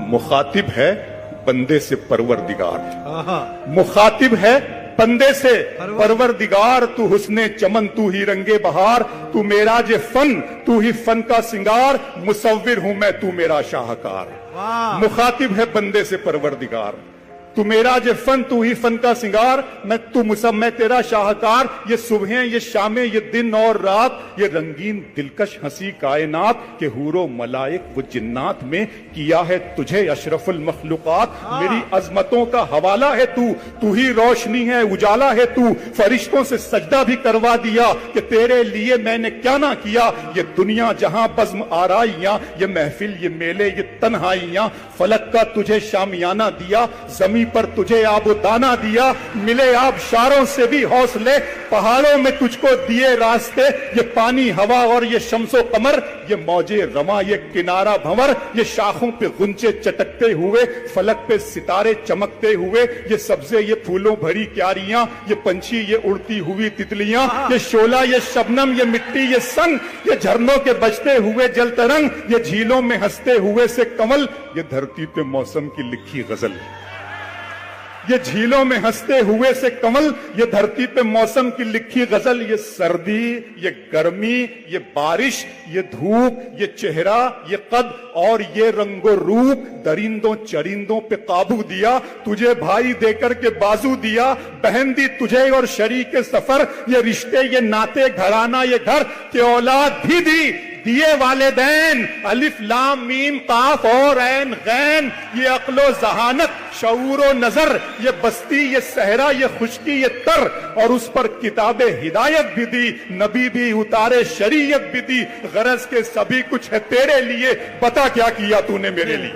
मुखातिब है बंदे से परवरदिगार, मुखातिब है बंदे से परवरदिगार। तू हुस्ने चमन, तू ही रंगे बहार, तू मेरा जे फन, तू ही फन का सिंगार, मुसव्विर हूं मैं, तू मेरा शाहकार। मुखातिब है बंदे से परवरदिगार, तू मेरा जे फन, तू ही फन का सिंगार, मैं तेरा शाहकार। ये सुबहें, ये शामें, ये दिन और रात, ये रंगीन दिलकश हंसी कायनात के हूरो मलाइक वो जिन्नात में किया है तुझे अशरफुल मखलूकात। मेरी अजमतों का हवाला है तू ही रोशनी है, उजाला है तू। फरिश्तों से सजदा भी करवा दिया कि तेरे लिए मैंने क्या ना किया। ये दुनिया जहां बज़्म आराइयां, ये महफिल, ये मेले, ये तन्हाइयां, फलक का तुझे शामियाना दिया, जमीन पर तुझे आबो दाना दिया। मिले आबशारों से भी हौसले, पहाड़ों में तुझको दिए रास्ते। ये पानी, हवा और ये शम्सो कमर, ये मौजे रमा, ये किनारा भंवर, ये शाखों पे गुंचे चटकते हुए, फलक पे सितारे चमकते हुए, ये सब्जे, ये फूलों भरी क्यारियां, ये पंछी, ये उड़ती हुई तितलियां, ये शोला, ये शबनम, ये मिट्टी, ये संग, ये झरनों के बजते हुए जल तरंग, ये झीलों में हंसते हुए से कमल, ये धरती पे मौसम की लिखी गजल। ये झीलों में हंसते हुए से कमल, ये धरती पे मौसम की लिखी गजल। ये सर्दी, ये गर्मी, ये बारिश, ये धूप, ये चेहरा, ये कद और ये रंगो रूप, दरिंदों चरिंदों पे काबू दिया। तुझे भाई देकर के बाजू दिया, बहन दी तुझे और शरीक सफर। ये रिश्ते, ये नाते, घराना, ये घर के औलाद भी दी, दिए वालिदैन। अलिफ लाम मीम काफ और ऐन गैन, ये अक्लो जहानत, शऊर व नजर, ये बस्ती, ये सहरा, ये खुशकी, ये तर, और उस पर किताबे हिदायत भी दी, नबी भी उतारे, शरीयत भी दी। गरज के सभी कुछ है तेरे लिए, बता क्या किया तूने मेरे लिए।